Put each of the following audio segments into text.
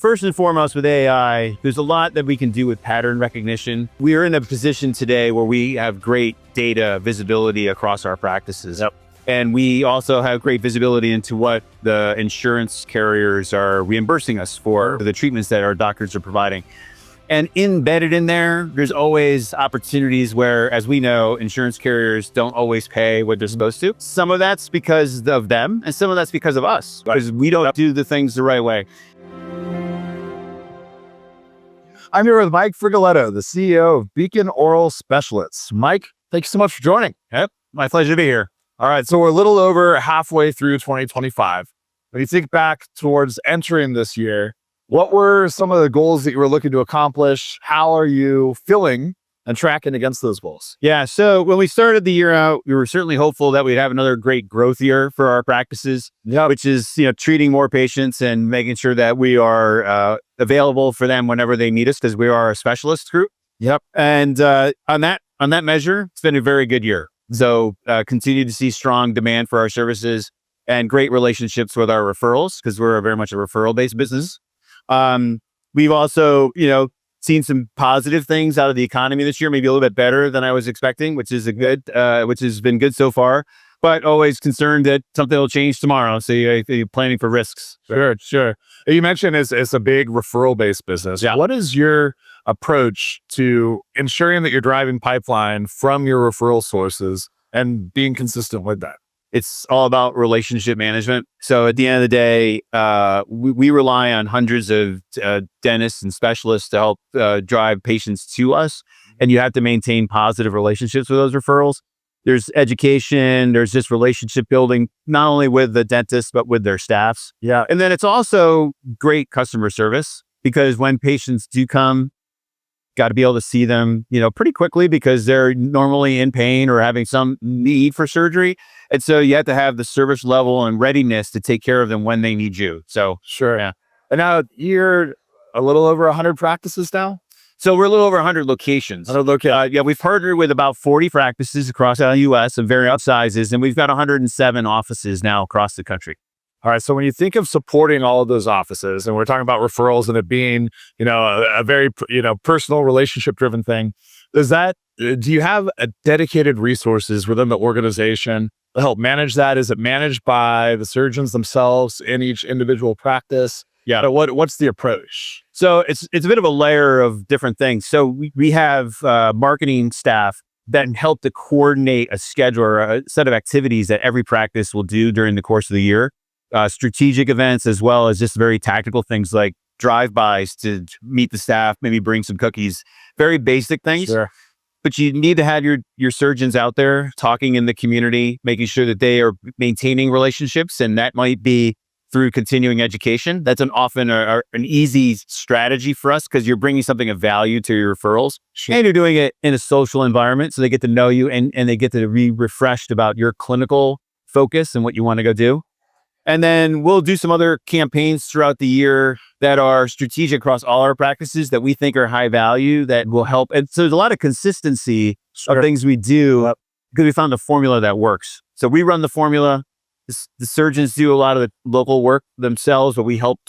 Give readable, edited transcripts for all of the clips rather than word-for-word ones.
first and foremost with AI, there's a lot that we can do with pattern recognition. We are in a position today where we have great data visibility across our practices. Yep. And we also have great visibility into what the insurance carriers are reimbursing us for the treatments that our doctors are providing. And embedded in there, there's always opportunities where, as we know, insurance carriers don't always pay what they're supposed to. Some of that's because of them, and some of that's because of us, because we don't do the things the right way. I'm here with Mike Friguletto, the CEO of Beacon Oral Specialists. Mike, thank you so much for joining. Yep, my pleasure to be here. All right, so we're a little over halfway through 2025. When you think back towards entering this year, what were some of the goals that you were looking to accomplish? How are you feeling and tracking against those goals? Yeah, so when we started the year out, we were certainly hopeful that we'd have another great growth year for our practices, which is treating more patients and making sure that we are available for them whenever they need us, because we are a specialist group. Yep. And on that measure, it's been a very good year. So continue to see strong demand for our services and great relationships with our referrals, because we're very much a referral-based business. We've also, seen some positive things out of the economy this year, maybe a little bit better than I was expecting, which is which has been good so far, but always concerned that something will change tomorrow. So you're planning for risks. Sure. You mentioned it's a big referral-based business. Yeah. What is your approach to ensuring that you're driving pipeline from your referral sources and being consistent with that? It's all about relationship management. So at the end of the day, we rely on hundreds of dentists and specialists to help drive patients to us. And you have to maintain positive relationships with those referrals. There's education, there's just relationship building, not only with the dentists, but with their staffs. Yeah. And then it's also great customer service, because when patients do come, got to be able to see them, pretty quickly, because they're normally in pain or having some need for surgery. And so you have to have the service level and readiness to take care of them when they need you. So Sure. yeah. And now you're a little over 100 practices now? So we're a little over 100 locations. We've partnered with about 40 practices across the U.S. of various sizes, and we've got 107 offices now across the country. All right. So when you think of supporting all of those offices, and we're talking about referrals and it being, a very, personal relationship driven thing, do you have a dedicated resources within the organization to help manage that? Is it managed by the surgeons themselves in each individual practice? Yeah. But what's the approach? So it's a bit of a layer of different things. So we have marketing staff that help to coordinate a schedule or a set of activities that every practice will do during the course of the year. Strategic events, as well as just very tactical things like drive-bys to meet the staff, maybe bring some cookies, very basic things. Sure. But you need to have your surgeons out there talking in the community, making sure that they are maintaining relationships. And that might be through continuing education. That's often an easy strategy for us, because you're bringing something of value to your referrals. Sure. And you're doing it in a social environment, so they get to know you and they get to be refreshed about your clinical focus and what you want to go do. And then we'll do some other campaigns throughout the year that are strategic across all our practices that we think are high value, that will help. And so there's a lot of consistency of things we do, because we found a formula that works. So we run the formula. The surgeons do a lot of the local work themselves, but we help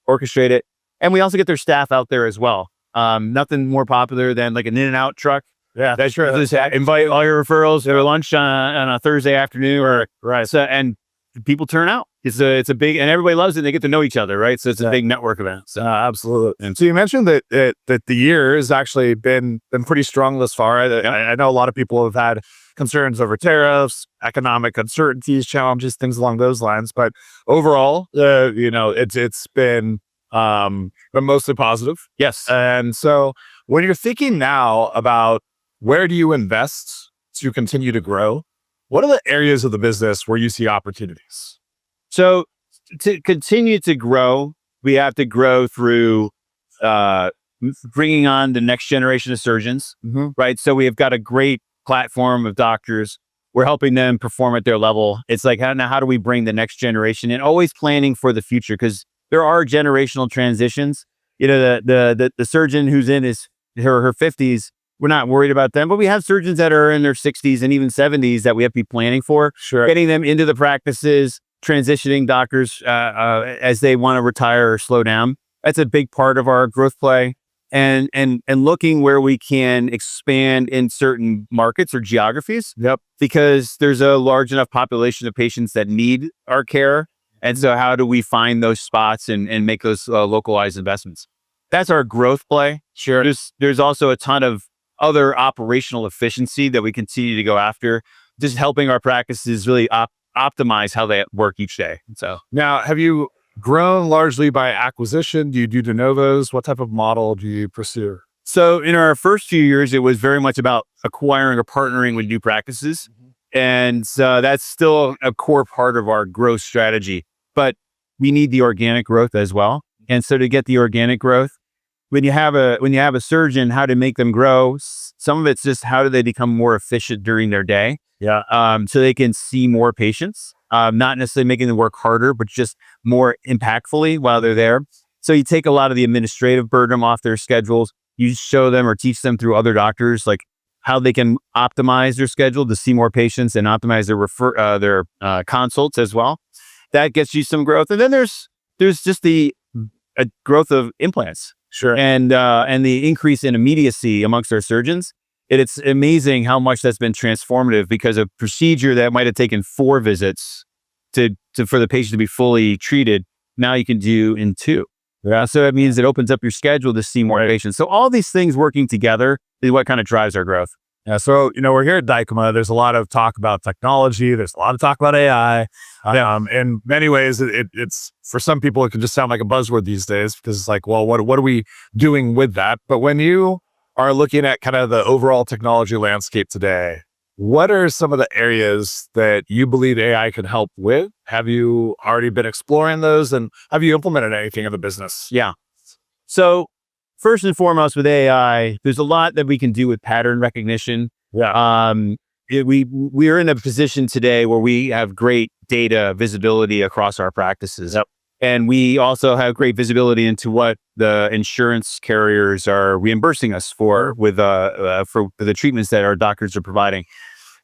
orchestrate it. And we also get their staff out there as well. Nothing more popular than like an in-and-out truck. Yeah, that's true. Just invite all your referrals to lunch on a Thursday afternoon, right. So, and people turn out. It's a big, and everybody loves it. And they get to know each other, right? So it's a big network event. So. Absolutely. And so you mentioned that the year has actually been pretty strong thus far. I know a lot of people have had concerns over tariffs, economic uncertainties, challenges, things along those lines. But overall, it's been mostly positive. Yes. And so when you're thinking now about where do you invest to continue to grow, what are the areas of the business where you see opportunities? So to continue to grow, we have to grow through bringing on the next generation of surgeons, right? So we have got a great platform of doctors. We're helping them perform at their level. It's like, how do we bring the next generation in? Always planning for the future, because there are generational transitions. The surgeon who's in her 50s, we're not worried about them, but we have surgeons that are in their 60s and even 70s that we have to be planning for. Sure. Getting them into the practices, transitioning doctors as they want to retire or slow down. That's a big part of our growth play. And looking where we can expand in certain markets or geographies. Yep. Because there's a large enough population of patients that need our care. And so how do we find those spots and make those localized investments? That's our growth play. Sure. There's also a ton of other operational efficiency that we continue to go after, just helping our practices really optimize how they work each day. So now, have you grown largely by acquisition? Do you do de novos? What type of model do you pursue? So in our first few years, it was very much about acquiring or partnering with new practices. And that's still a core part of our growth strategy. But we need the organic growth as well. And so to get the organic growth, when you have a surgeon, how to make them grow, some of it's just how do they become more efficient during their day. Yeah. So they can see more patients, not necessarily making them work harder, but just more impactfully while they're there. So you take a lot of the administrative burden off their schedules. You show them or teach them through other doctors, like how they can optimize their schedule to see more patients and optimize their consults as well. That gets you some growth. And then there's just the growth of implants. Sure. And the increase in immediacy amongst our surgeons. It's amazing how much that's been transformative, because a procedure that might have taken 4 visits for the patient to be fully treated, now you can do in 2. Yeah. So it means it opens up your schedule to see more patients. So all these things working together is what kind of drives our growth. Yeah. So, we're here at Dykema. There's a lot of talk about technology. There's a lot of talk about AI. In many ways, it's for some people, it can just sound like a buzzword these days, because it's like, well, what are we doing with that? But when you are looking at kind of the overall technology landscape today, what are some of the areas that you believe AI can help with? Have you already been exploring those, and have you implemented anything in the business? Yeah. So first and foremost with AI, there's a lot that we can do with pattern recognition. Yeah. We are in a position today where we have great data visibility across our practices. Yep. And we also have great visibility into what the insurance carriers are reimbursing us for with for the treatments that our doctors are providing.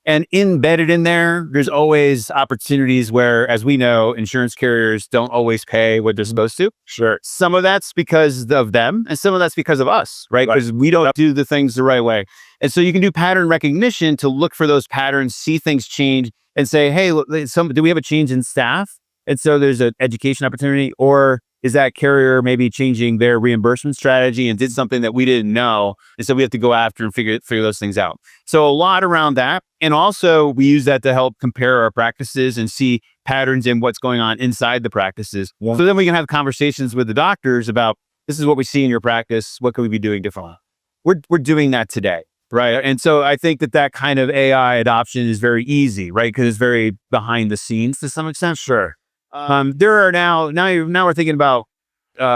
And embedded in there, there's always opportunities where, as we know, insurance carriers don't always pay what they're supposed to. Sure. Some of that's because of them, and some of that's because of us, right? Because we don't do the things the right way. And so you can do pattern recognition to look for those patterns, see things change, and say, hey, look, do we have a change in staff? And so there's an education opportunity, or is that carrier maybe changing their reimbursement strategy and did something that we didn't know? And so we have to go after and figure those things out. So a lot around that. And also we use that to help compare our practices and see patterns in what's going on inside the practices. Yeah. So then we can have conversations with the doctors about, this is what we see in your practice. What can we be doing differently? We're doing that today. Right. And so I think that kind of AI adoption is very easy, right? Because it's very behind the scenes to some extent. Sure. There are now we're thinking about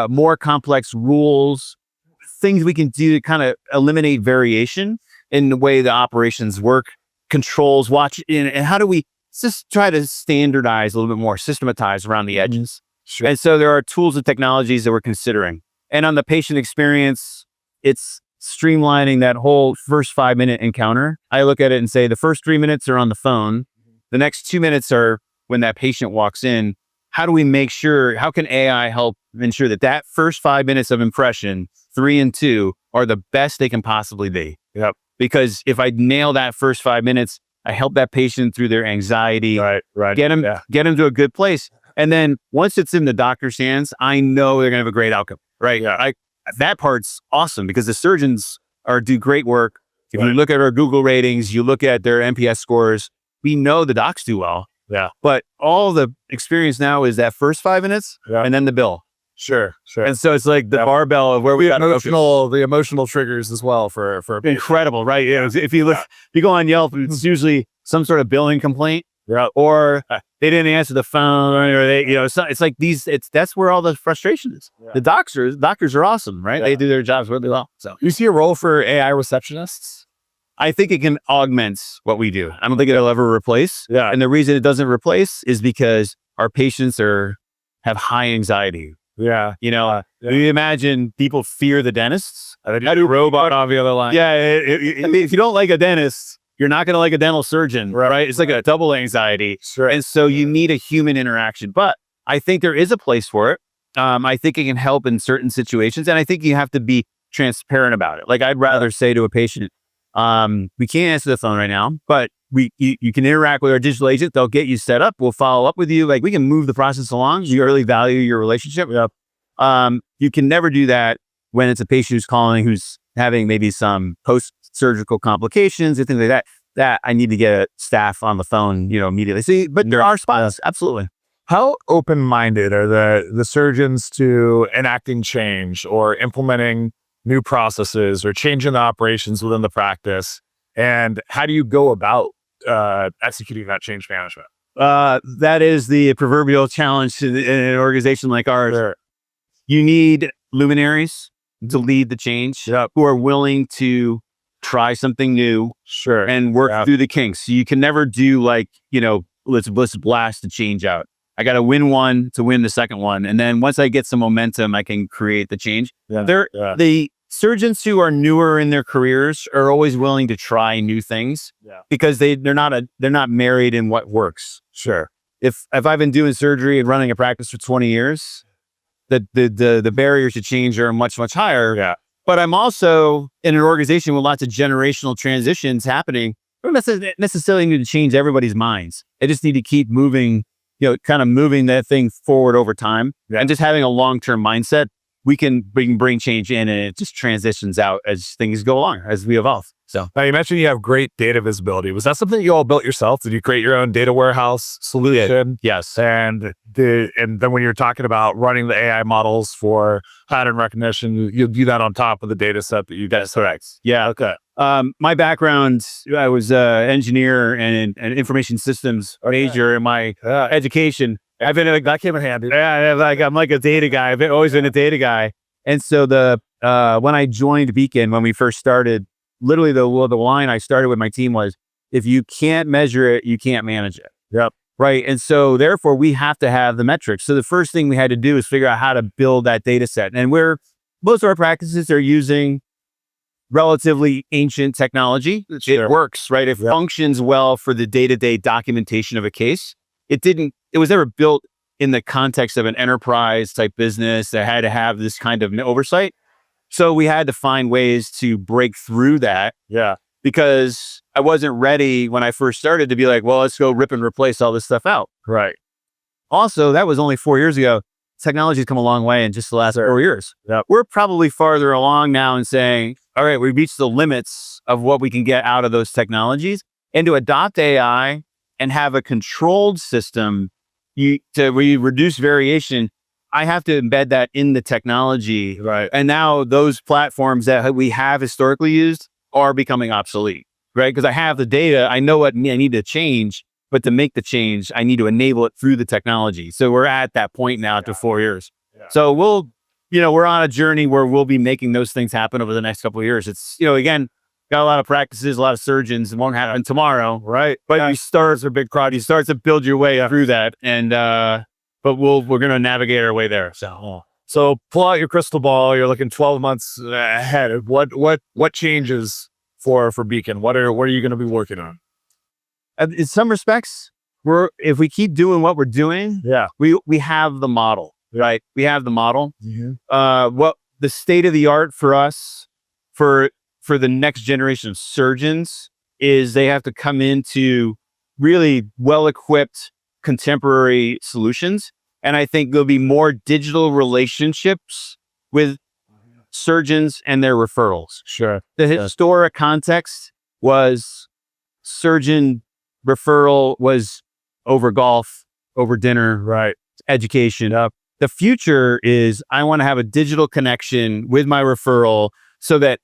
more complex rules, things we can do to kind of eliminate variation in the way the operations work, controls, and how do we just try to standardize a little bit more, systematize around the edges. Sure. And so there are tools and technologies that we're considering. And on the patient experience, it's streamlining that whole first 5-minute encounter. I look at it and say the first 3 minutes are on the phone. The next 2 minutes are when that patient walks in. How do we make sure, how can AI help ensure that first 5 minutes of impression, 3 and 2, are the best they can possibly be? Yep. Because if I nail that first 5 minutes, I help that patient through their anxiety, right. Get them to a good place. And then once it's in the doctor's hands, I know they're going to have a great outcome, right? Yeah. That part's awesome because the surgeons do great work. If you look at our Google ratings, you look at their NPS scores, we know the docs do well. Yeah. But all the experience now is that first 5 minutes and then the bill. Sure. And so it's like the barbell of where we got the emotional triggers as well for incredible, right? Yeah. If you go on Yelp, it's usually some sort of billing complaint, or they didn't answer the phone, or it's like that's where all the frustration is. Yeah. The doctors are awesome, right? Yeah. They do their jobs really well. So you see a role for AI receptionists? I think it can augment what we do. I don't think it'll ever replace. Yeah. And the reason it doesn't replace is because our patients have high anxiety. Yeah. You imagine people fear the dentists. I do robot on the other line. Yeah. I mean, if you don't like a dentist, you're not going to like a dental surgeon, right? It's like a double anxiety. Sure. And so you need a human interaction. But I think there is a place for it. I think it can help in certain situations. And I think you have to be transparent about it. Like I'd rather say to a patient, we can't answer the phone right now, but you can interact with our digital agent. They'll get you set up. We'll follow up with you. Like we can move the process along. You really value your relationship. Yep. You can never do that when it's a patient who's calling, who's having maybe some post-surgical complications and things like that. That I need to get staff on the phone, immediately. See, but there are spots, absolutely. How open-minded are the surgeons to enacting change or implementing new processes or changing the operations within the practice? And how do you go about executing that change management? That is the proverbial challenge in an organization like ours. Sure. You need luminaries to lead the change, who are willing to try something new, and work through the kinks. So you can never do like, let's blast the change out. I got to win one to win the second one. And then once I get some momentum, I can create the change. The surgeons who are newer in their careers are always willing to try new things because they're not married in what works. Sure. If I've been doing surgery and running a practice for 20 years, the barriers to change are much, much higher. Yeah. But I'm also in an organization with lots of generational transitions happening. I don't necessarily need to change everybody's minds. I just need to keep moving, kind of moving that thing forward over time, and just having a long-term mindset. We can bring change in, and it just transitions out as things go along, as we evolve. So now you mentioned you have great data visibility. Was that something you all built yourself? Did you create your own data warehouse solution? Yes. And then when you're talking about running the AI models for pattern recognition, you'll do that on top of the data set that you guys. That's correct. Yeah. Okay. My background, I was an engineer and information systems major in my education. I've been that came in handy. Yeah, I'm like a data guy. I've always been a data guy. And so when I joined Beacon, when we first started, literally the line I started with my team was, if you can't measure it, you can't manage it. Yep. Right. And so therefore we have to have the metrics. So the first thing we had to do is figure out how to build that data set. And most of our practices are using relatively ancient technology. It works, right? It functions well for the day-to-day documentation of a case. It was never built in the context of an enterprise type business that had to have this kind of oversight. So we had to find ways to break through that. Yeah. Because I wasn't ready when I first started to be like, well, let's go rip and replace all this stuff out. Right. Also, that was only 4 years ago. Technology's come a long way in just the last 4 years. Yep. We're probably farther along now in saying, all right, we've reached the limits of what we can get out of those technologies. And to adopt AI and have a controlled system to reduce variation, I have to embed that in the technology. Right. And now those platforms that we have historically used are becoming obsolete, right? Because I have the data, I know what I need to change, but to make the change, I need to enable it through the technology. So we're at that point now after 4 years. Yeah. So we're on a journey where we'll be making those things happen over the next couple of years. It's, again, got a lot of practices, a lot of surgeons. It won't happen tomorrow, right? But you start a big crowd. You start to build your way through that, and but we're going to navigate our way there. So pull out your crystal ball. You're looking 12 months ahead. What changes for Beacon? What are you going to be working on? In some respects, if we keep doing what we're doing, we have the model, right? We have the model. Mm-hmm. What the state of the art for us for the next generation of surgeons is they have to come into really well-equipped contemporary solutions. And I think there'll be more digital relationships with surgeons and their referrals. Sure. The historic context was surgeon referral was over golf, over dinner, right? Education. The future is I want to have a digital connection with my referral so that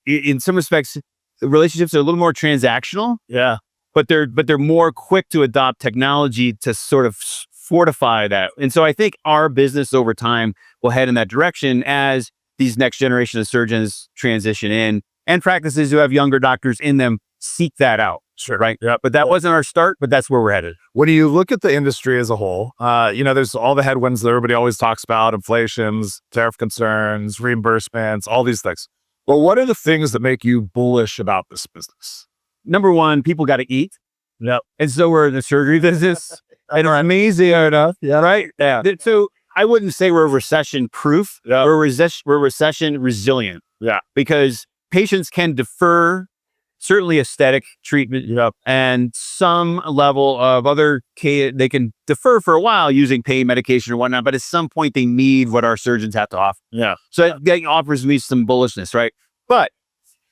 in some respects, the relationships are a little more transactional. Yeah. But they're more quick to adopt technology to sort of fortify that. And so I think our business over time will head in that direction as these next generation of surgeons transition in, and practices who have younger doctors in them seek that out. Sure. Right. Yeah. But that wasn't our start, but that's where we're headed. When you look at the industry as a whole, there's all the headwinds that everybody always talks about: inflations, tariff concerns, reimbursements, all these things. But what are the things that make you bullish about this business? Number one, people got to eat. Yep. And so we're in the surgery business. And it's amazing enough. Yeah. Right. Yeah. So I wouldn't say we're recession-proof. Yeah. We're recession-resilient. Yeah. Because patients can defer certainly aesthetic treatment and some level of other they can defer for a while using pain medication or whatnot, but at some point they need what our surgeons have to offer. Yeah. So that offers me some bullishness, right? But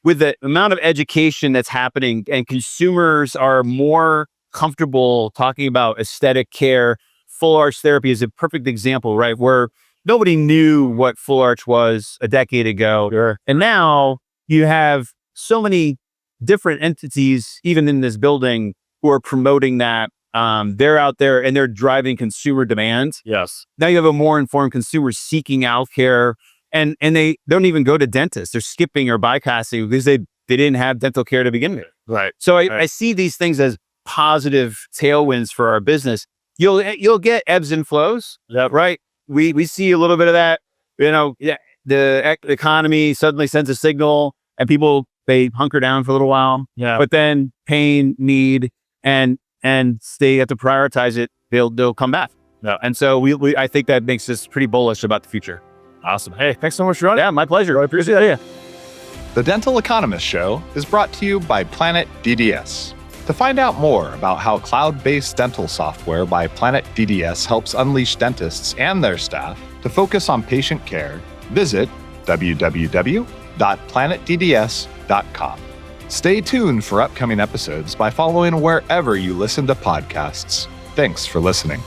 with the amount of education that's happening and consumers are more comfortable talking about aesthetic care, full arch therapy is a perfect example, right? Where nobody knew what full arch was a decade ago. Sure. And now you have so many different entities, even in this building, who are promoting that. They're out there and they're driving consumer demand. Yes. Now you have a more informed consumer seeking out care, and they don't even go to dentists. They're skipping or bypassing because they didn't have dental care to begin with. Right. So I see these things as positive tailwinds for our business. You'll get ebbs and flows. Yep. Right. We see a little bit of that. The economy suddenly sends a signal, and people, they hunker down for a little while. Yeah. But then pain, need, and they have to prioritize it. They'll come back. Yeah. And so I think that makes us pretty bullish about the future. Awesome. Hey, thanks so much for joining. Yeah, my pleasure. I appreciate it. The Dental Economist Show is brought to you by Planet DDS. To find out more about how cloud-based dental software by Planet DDS helps unleash dentists and their staff to focus on patient care, visit www.planetdds.com. Stay tuned for upcoming episodes by following wherever you listen to podcasts. Thanks for listening.